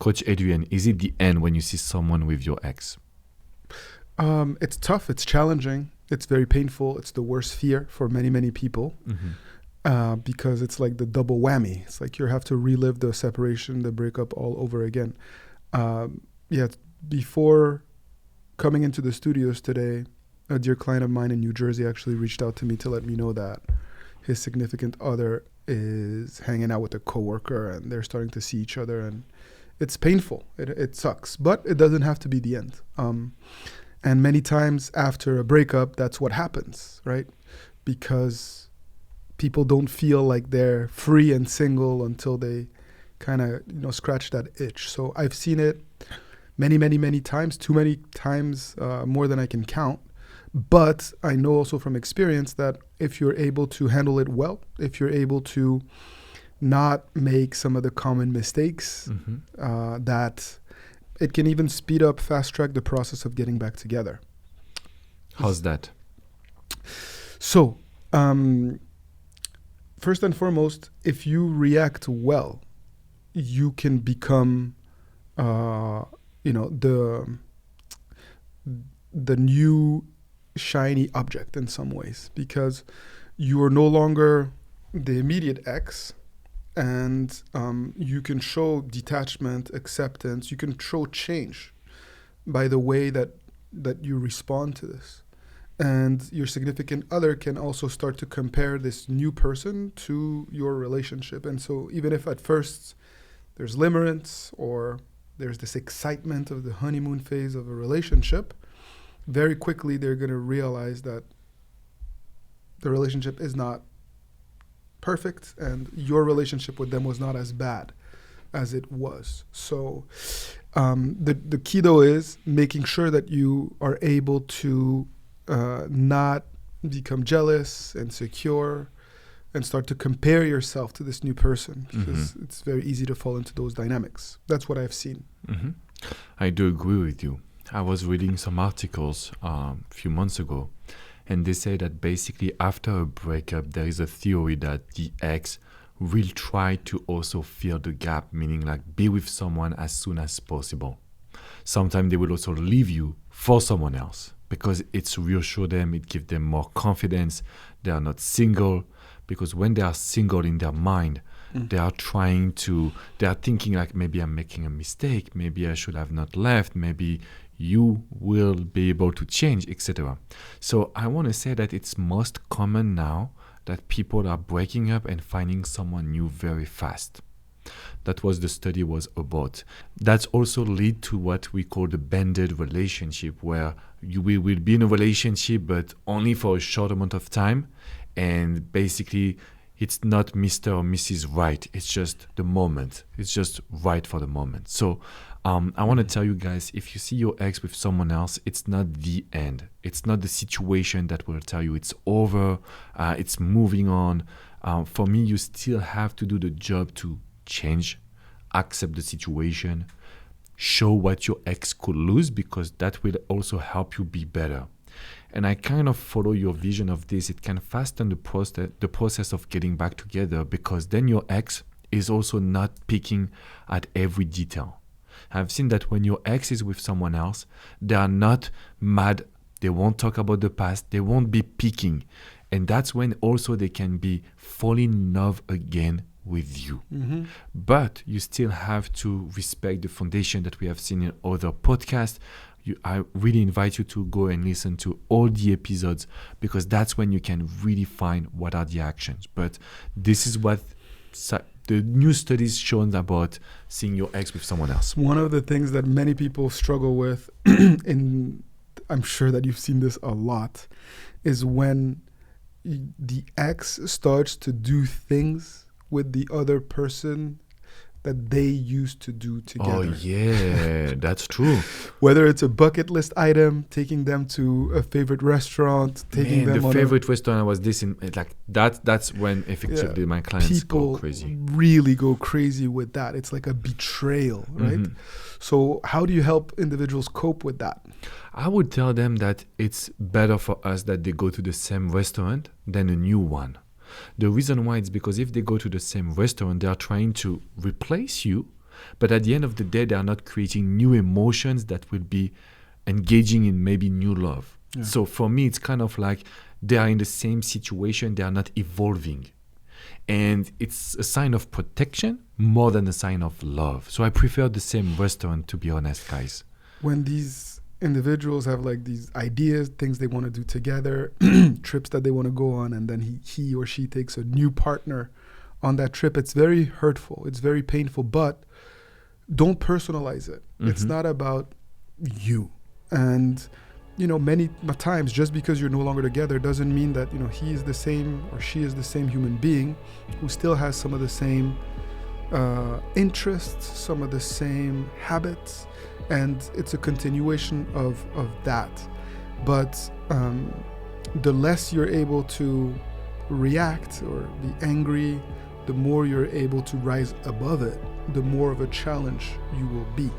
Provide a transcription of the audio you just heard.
Coach Adrian, is it the end when you see someone with your ex? It's tough. It's challenging. It's very painful. It's the worst fear for many, many people. Because it's like the double whammy. It's like you have to relive the separation, the breakup all over again. Before coming into the studios today, a dear client of mine in New Jersey actually reached out to me to let me know that his significant other is hanging out with a coworker and they're starting to see each other, and it's painful. It sucks, but it doesn't have to be the end. And many times after a breakup, that's what happens, right? Because people don't feel like they're free and single until they kind of, scratch that itch. So I've seen it many, many, many times, too many times, more than I can count. But I know also from experience that if you're able to handle it well, if you're able to not make some of the common mistakes, that it can even speed up, fast track the process of getting back together. How's that? So, first and foremost, if you react well, you can become, the new shiny object in some ways, because you are no longer the immediate ex, and you can show detachment, acceptance. You can show change by the way that you respond to this. And your significant other can also start to compare this new person to your relationship. And so even if at first there's limerence or there's this excitement of the honeymoon phase of a relationship, very quickly they're going to realize that the relationship is not perfect and your relationship with them was not as bad as it was. So the key though is making sure that you are able to not become jealous, insecure, and start to compare yourself to this new person, because it's very easy to fall into those dynamics. That's what I've seen. I do agree with you. I was reading some articles a few months ago, and they say that basically after a breakup, there is a theory that the ex will try to also fill the gap, meaning like be with someone as soon as possible. Sometimes they will also leave you for someone else, because it's reassure them, it gives them more confidence. They are not single, because when they are single in their mind, they are thinking like, maybe I'm making a mistake, maybe I should have not left, maybe you will be able to change, etc. So I want to say that it's most common now that people are breaking up and finding someone new very fast. That was the study was about. That's also lead to what we call the banded relationship, where you will be in a relationship but only for a short amount of time, and basically it's not Mr. or Mrs. Right. It's just the moment. It's just right for the moment. So I want to tell you guys, if you see your ex with someone else, it's not the end. It's not the situation that will tell you it's over, it's moving on. For me, you still have to do the job to change, accept the situation, show what your ex could lose, because that will also help you be better. And I kind of follow your vision of this. It can fasten the process of getting back together, because then your ex is also not picking at every detail. I've seen that when your ex is with someone else, they are not mad. They won't talk about the past. They won't be picking. And that's when also they can be falling in love again with you. But you still have to respect the foundation that we have seen in other podcasts. I really invite you to go and listen to all the episodes, because that's when you can really find what are the actions. But this is what the new studies shown about seeing your ex with someone else. One of the things that many people struggle with, and I'm sure that you've seen this a lot, is when the ex starts to do things with the other person that they used to do together. Oh yeah, that's true. Whether it's a bucket list item, taking them to a favorite restaurant, taking them the on favorite restaurant was this in like that. That's when effectively my clients go crazy. People really go crazy with that. It's like a betrayal, right? So how do you help individuals cope with that? I would tell them that it's better for us that they go to the same restaurant than a new one. The reason why is because if they go to the same restaurant, they are trying to replace you, But at the end of the day, they are not creating new emotions that will be engaging in maybe new love. Yeah. So for me, it's kind of like they are in the same situation, they are not evolving. And it's a sign of protection more than a sign of love. So I prefer the same restaurant, to be honest, guys. When these individuals have like these ideas, things they want to do together, trips that they want to go on, and then he or she takes a new partner on that trip, it's very hurtful, it's very painful, but don't personalize it. It's not about you. And many times, just because you're no longer together doesn't mean that he is the same or she is the same human being who still has some of the same interests, some of the same habits, and it's a continuation of that. But the less you're able to react or be angry, the more you're able to rise above it, the more of a challenge you will be.